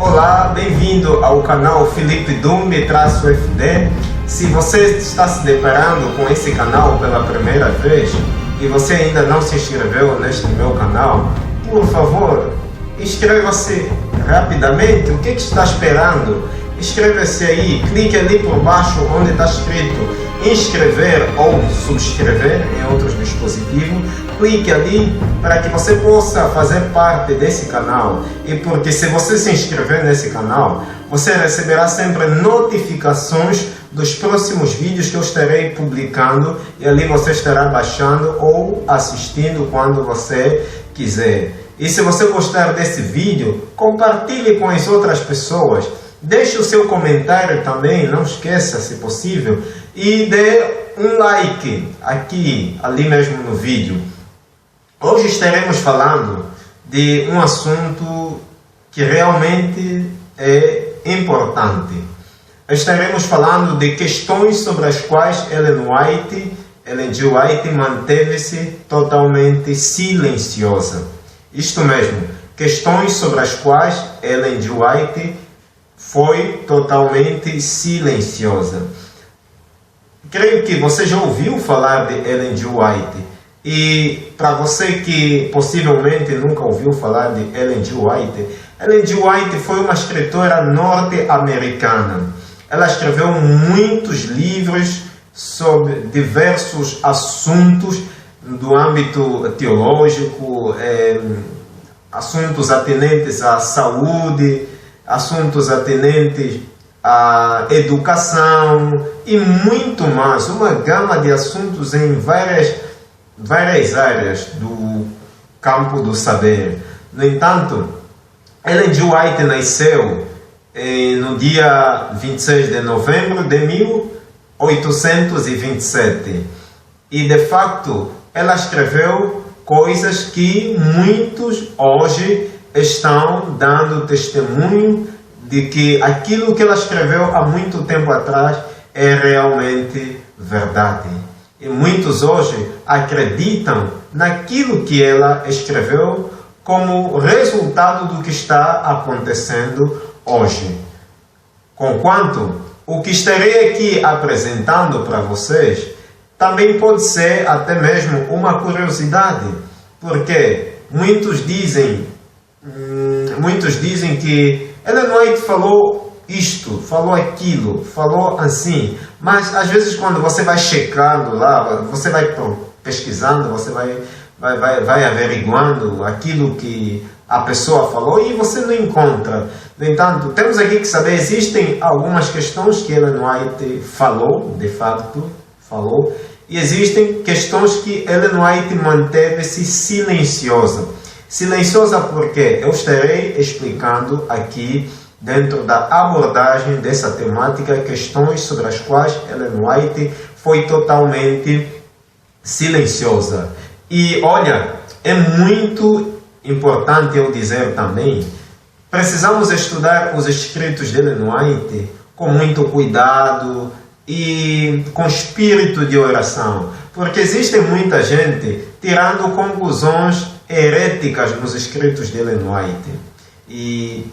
Olá, bem-vindo ao canal Felipe Dumbe-FD. Se você está se deparando com esse canal pela primeira vez e você ainda não se inscreveu neste meu canal, por favor, inscreva-se rapidamente. O que está esperando? Inscreva-se aí, clique ali por baixo onde está escrito inscrever ou subscrever em outros dispositivos. Clique ali para que você possa fazer parte desse canal, e porque se você se inscrever nesse canal, você receberá sempre notificações dos próximos vídeos que eu estarei publicando, e ali você estará baixando ou assistindo quando você quiser. E se você gostar desse vídeo, compartilhe com as outras pessoas. Deixe o seu comentário também, não esqueça, se possível, e dê um like ali mesmo no vídeo. Hoje estaremos falando de um assunto que realmente é importante. Estaremos falando de questões sobre as quais Ellen G. White manteve-se totalmente silenciosa. Isto mesmo, questões sobre as quais Ellen G. White foi totalmente silenciosa. Creio que você já ouviu falar de Ellen G. White. E para você que possivelmente nunca ouviu falar de Ellen G. White foi uma escritora norte-americana. Ela escreveu muitos livros sobre diversos assuntos do âmbito teológico, assuntos atinentes à saúde, assuntos atinentes à educação e muito mais. Uma gama de assuntos em várias áreas do campo do saber. No entanto, Ellen G. White nasceu no dia 26 de novembro de 1827 e, de facto, ela escreveu coisas que muitos hoje estão dando testemunho de que aquilo que ela escreveu há muito tempo atrás é realmente verdade. E muitos hoje acreditam naquilo que ela escreveu como resultado do que está acontecendo hoje. Conquanto o que estarei aqui apresentando para vocês também pode ser até mesmo uma curiosidade, porque muitos dizem que Ellen White falou isto, falou aquilo, falou assim, mas às vezes quando você vai checando lá, você vai pesquisando, você vai averiguando aquilo que a pessoa falou e você não encontra. No entanto, temos aqui que saber, existem algumas questões que Ellen White falou, de facto, falou, e existem questões que Ellen White manteve-se silenciosa. Silenciosa porque eu estarei explicando aqui, dentro da abordagem dessa temática, questões sobre as quais Ellen White foi totalmente silenciosa. E olha, é muito importante eu dizer também, precisamos estudar os escritos de Ellen White com muito cuidado e com espírito de oração, porque existe muita gente tirando conclusões heréticas nos escritos de Ellen White. E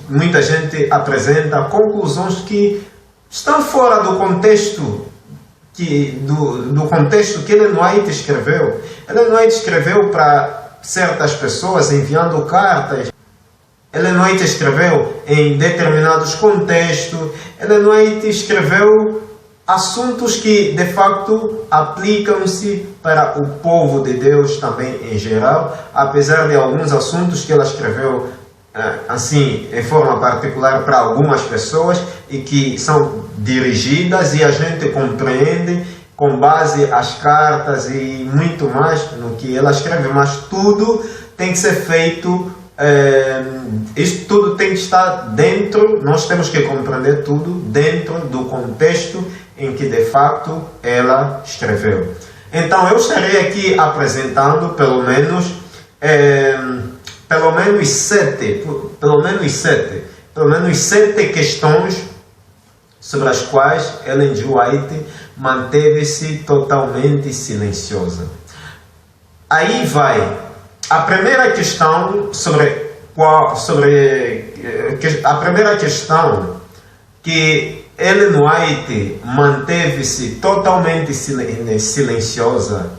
muita gente apresenta conclusões que estão fora do contexto do contexto que Ellen White escreveu. Ellen White escreveu para certas pessoas enviando cartas. Ellen White escreveu em determinados contextos. Ellen White escreveu assuntos que de facto aplicam-se para o povo de Deus também em geral, apesar de alguns assuntos que ela escreveu assim, em forma particular para algumas pessoas e que são dirigidas e a gente compreende com base as cartas e muito mais no que ela escreve, mas tudo tem que ser feito, isso tudo tem que estar dentro, nós temos que compreender tudo dentro do contexto em que de facto ela escreveu. Então eu estarei aqui apresentando pelo menos sete questões sobre as quais Ellen G. White manteve-se totalmente silenciosa. Aí vai a primeira questão sobre a primeira questão, que Ellen White manteve-se totalmente silenciosa,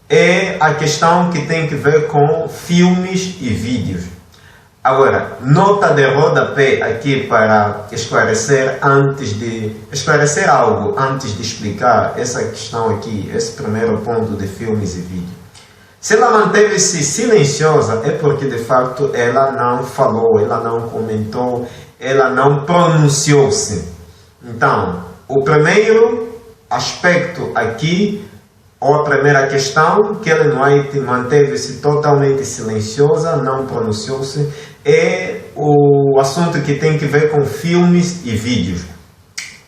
é a questão que tem que ver com filmes e vídeos. Agora, nota de rodapé aqui para esclarecer algo antes de explicar essa questão aqui, esse primeiro ponto de filmes e vídeos. Se ela manteve-se silenciosa é porque de facto ela não falou, ela não comentou, ela não pronunciou-se. Então, o primeiro aspecto aqui, ou a primeira questão, que Ellen White manteve-se totalmente silenciosa, não pronunciou-se, é o assunto que tem que ver com filmes e vídeos.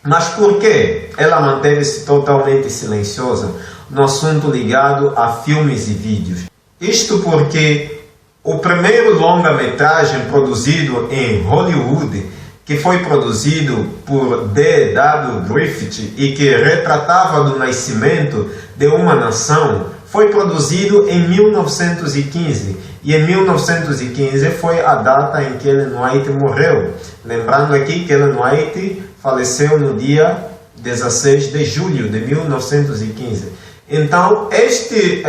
Mas por que ela manteve-se totalmente silenciosa no assunto ligado a filmes e vídeos? Isto porque o primeiro longa-metragem produzido em Hollywood, que foi produzido por D.W. Griffith e que retratava do nascimento de uma nação, foi produzido em 1915. E em 1915 foi a data em que Ellen White morreu. Lembrando aqui que Ellen White faleceu no dia 16 de julho de 1915. Então, este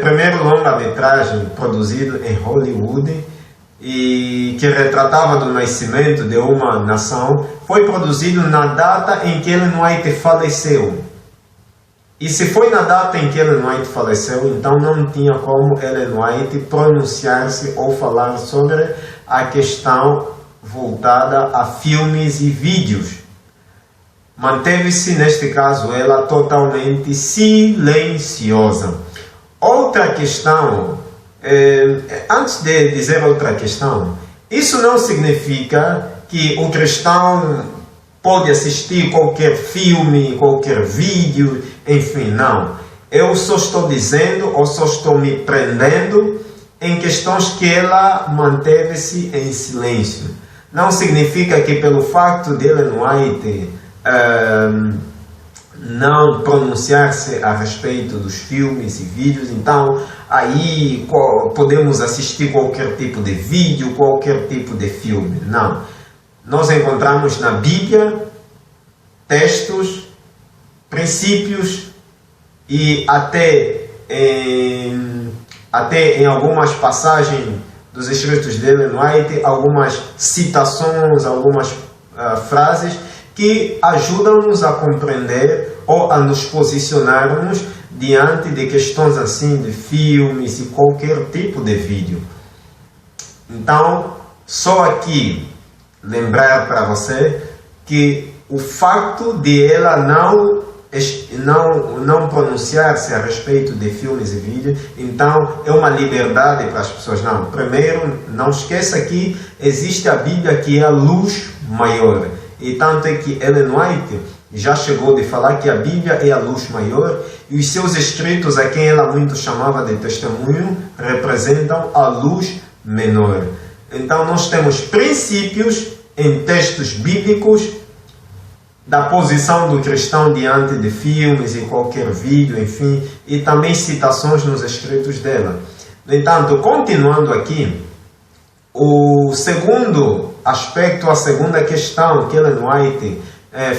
primeiro longa-metragem produzido em Hollywood e que retratava do nascimento de uma nação, foi produzido na data em que Ellen White faleceu. E se foi na data em que Ellen White faleceu, então não tinha como Ellen White pronunciar-se ou falar sobre a questão voltada a filmes e vídeos. Manteve-se, neste caso, ela totalmente silenciosa. Outra questão, antes de dizer outra questão, isso não significa que o cristão pode assistir qualquer filme, qualquer vídeo, enfim, não. Eu só estou dizendo, ou só estou me prendendo em questões que ela manteve-se em silêncio. Não significa que pelo facto de Ellen White não pronunciar-se a respeito dos filmes e vídeos, então aí podemos assistir qualquer tipo de vídeo, qualquer tipo de filme. Não. Nós encontramos na Bíblia textos, princípios e até em algumas passagens dos escritos de Ellen White, algumas citações, algumas frases que ajudam-nos a compreender ou a nos posicionarmos diante de questões assim de filmes e qualquer tipo de vídeo. Então, só aqui lembrar para você que o facto de ela não pronunciar-se a respeito de filmes e vídeos, então é uma liberdade para as pessoas. Não, primeiro, não esqueça que existe a Bíblia que é a luz maior. E tanto é que Ellen White já chegou de falar que a Bíblia é a luz maior e os seus escritos, a quem ela muito chamava de testemunho, representam a luz menor. Então nós temos princípios em textos bíblicos da posição do cristão diante de filmes e qualquer vídeo, enfim, e também citações nos escritos dela. No entanto, continuando aqui, o segundo aspecto, a segunda questão que Ellen White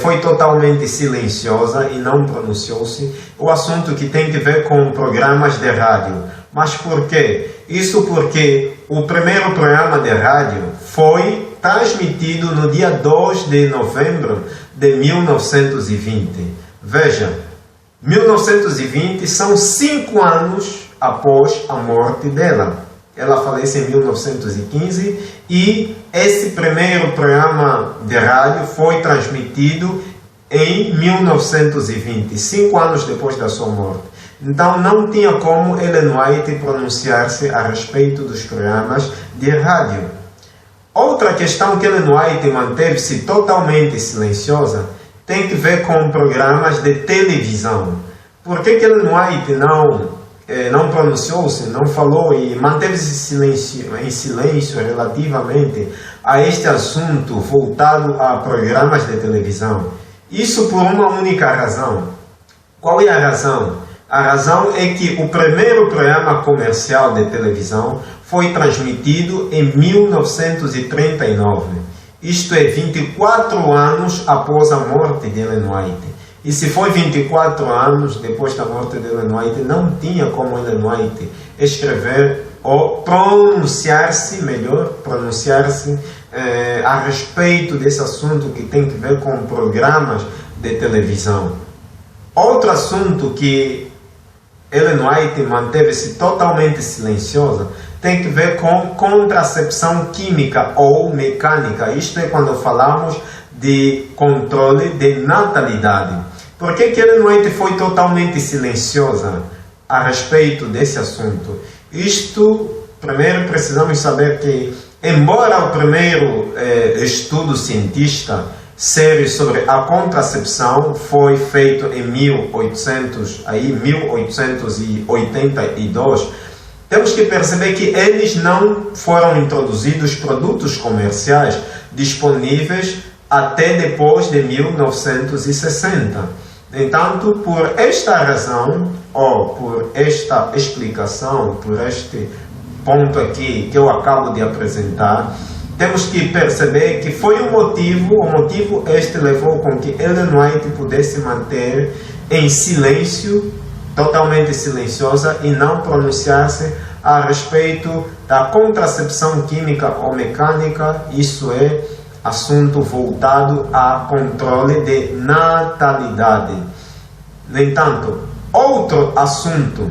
foi totalmente silenciosa e não pronunciou-se, o assunto que tem que ver com programas de rádio. Mas por quê? Isso porque o primeiro programa de rádio foi transmitido no dia 2 de novembro de 1920. Veja, 1920 são 5 anos após a morte dela. Ela falece em 1915 e esse primeiro programa de rádio foi transmitido em 1920, 5 anos depois da sua morte. Então não tinha como Ellen White pronunciar-se a respeito dos programas de rádio. Outra questão que Ellen White manteve-se totalmente silenciosa tem que ver com programas de televisão. Por que Ellen White não pronunciou-se, não falou e manteve-se em silêncio relativamente a este assunto voltado a programas de televisão? Isso por uma única razão. Qual é a razão? A razão é que o primeiro programa comercial de televisão foi transmitido em 1939. Isto é, 24 anos após a morte de Ellen White. E se foi 24 anos depois da morte de Ellen White, não tinha como Ellen White escrever ou pronunciar-se a respeito desse assunto que tem que ver com programas de televisão. Outro assunto que Ellen White manteve-se totalmente silenciosa tem que ver com contracepção química ou mecânica. Isto é quando falamos de controle de natalidade. Por que Ellen White foi totalmente silenciosa a respeito desse assunto? Isto, primeiro precisamos saber que, embora o primeiro estudo cientista sério sobre a contracepção foi feito em 1882, temos que perceber que eles não foram introduzidos produtos comerciais disponíveis até depois de 1960. Entanto, por esta razão, ou por esta explicação, por este ponto aqui que eu acabo de apresentar, temos que perceber que foi o motivo este levou com que Ellen White pudesse manter em silêncio, totalmente silenciosa, e não pronunciar-se a respeito da contracepção química ou mecânica, isso é, assunto voltado a controle de natalidade. No entanto, outro assunto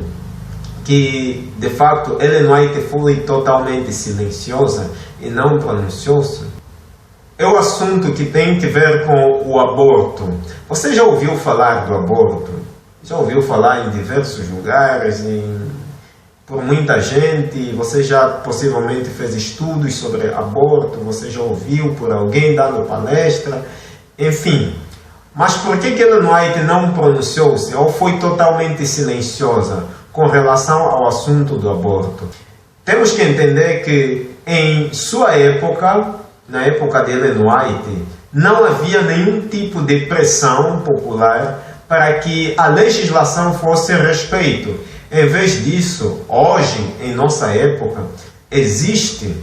que, de fato, Ellen White foi totalmente silenciosa e não pronunciou-se, é o assunto que tem que ver com o aborto. Você já ouviu falar do aborto? Já ouviu falar em diversos lugares, por muita gente? Você já possivelmente fez estudos sobre aborto, você já ouviu por alguém dando palestra, enfim. Mas por que Ellen White não pronunciou-se ou foi totalmente silenciosa com relação ao assunto do aborto? Temos que entender que em sua época, na época de Ellen White, não havia nenhum tipo de pressão popular para que a legislação fosse respeito. Em vez disso, hoje, em nossa época, existe.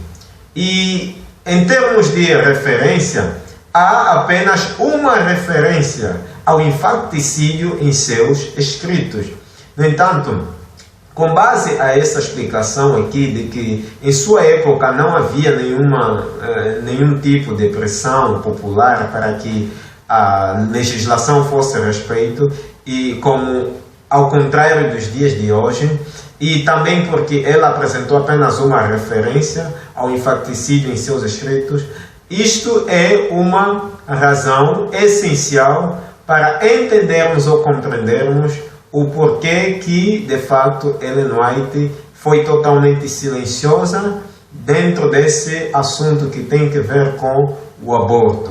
E em termos de referência, há apenas uma referência ao infanticídio em seus escritos. No entanto, com base a essa explicação aqui de que em sua época não havia nenhum tipo de pressão popular para que a legislação fosse respeito, e como ao contrário dos dias de hoje, e também porque ela apresentou apenas uma referência ao infanticídio em seus escritos, isto é uma razão essencial para entendermos ou compreendermos o porquê que, de fato, Ellen White foi totalmente silenciosa dentro desse assunto que tem que ver com o aborto.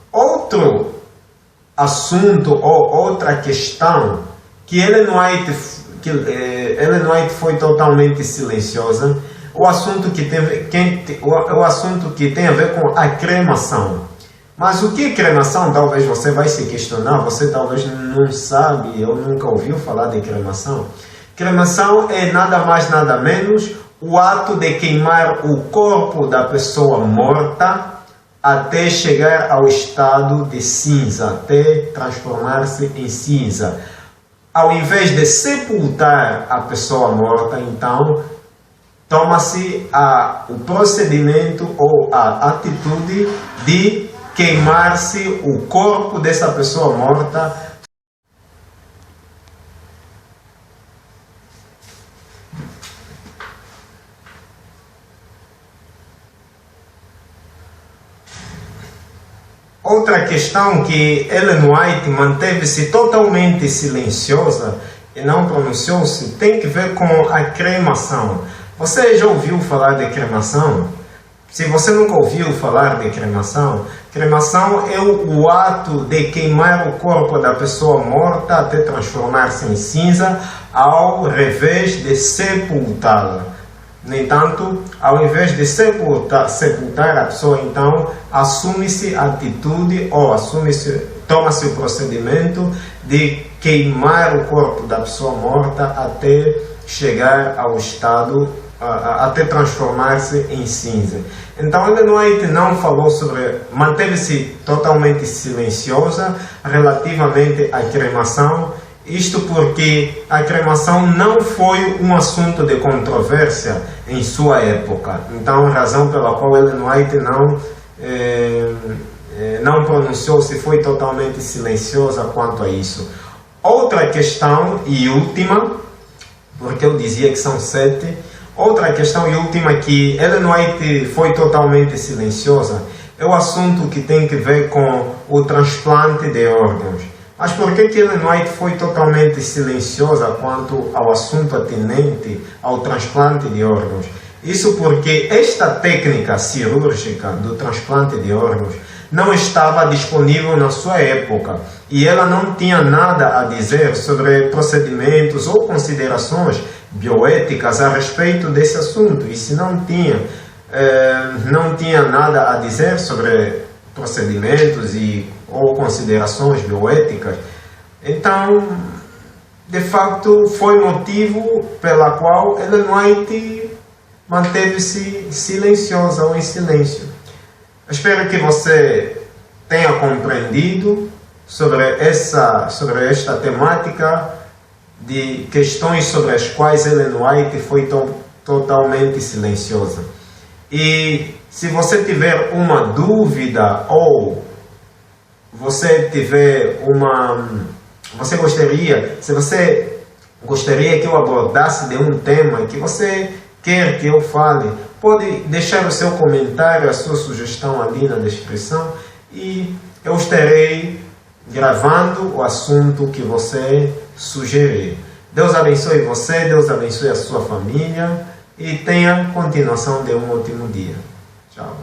Outro assunto ou outra questão que Ellen White foi totalmente silenciosa, o assunto que tem a ver com a cremação. Mas o que é cremação? Talvez você vai se questionar, você talvez não sabe, ou nunca ouviu falar de cremação. Cremação é nada mais, nada menos o ato de queimar o corpo da pessoa morta até chegar ao estado de cinza, até transformar-se em cinza. Ao invés de sepultar a pessoa morta, então, toma-se o procedimento ou a atitude de queimar-se o corpo dessa pessoa morta. Outra questão que Ellen White manteve-se totalmente silenciosa e não pronunciou-se tem que ver com a cremação. Você já ouviu falar de cremação? Se você nunca ouviu falar de cremação, cremação é o ato de queimar o corpo da pessoa morta até transformar-se em cinza, ao invés de sepultá-la. No entanto, ao invés de sepultar a pessoa, então, assume-se a atitude ou toma-se o procedimento de queimar o corpo da pessoa morta até chegar ao estado até transformar-se em cinza. Então Ellen White não falou sobre, manteve-se totalmente silenciosa relativamente à cremação, isto porque a cremação não foi um assunto de controvérsia em sua época. Então a razão pela qual Ellen White não pronunciou-se, foi totalmente silenciosa quanto a isso. Outra questão e última, porque eu dizia que são 7, outra questão e última que Ellen White foi totalmente silenciosa é o assunto que tem que ver com o transplante de órgãos. Mas por que Ellen White foi totalmente silenciosa quanto ao assunto atinente ao transplante de órgãos? Isso porque esta técnica cirúrgica do transplante de órgãos não estava disponível na sua época e ela não tinha nada a dizer sobre procedimentos ou considerações bioéticas a respeito desse assunto. E se não tinha nada a dizer sobre procedimentos ou considerações bioéticas, então, de facto, foi motivo pela qual Ellen White manteve-se silenciosa ou em silêncio. Espero que você tenha compreendido sobre esta temática de questões sobre as quais Ellen White foi totalmente silenciosa. E se você tiver uma dúvida ou você tiver se você gostaria que eu abordasse de um tema que você quer que eu fale, pode deixar o seu comentário, a sua sugestão ali na descrição e eu estarei gravando o assunto que você sugerir. Deus abençoe você, Deus abençoe a sua família e tenha continuação de um ótimo dia. Tchau.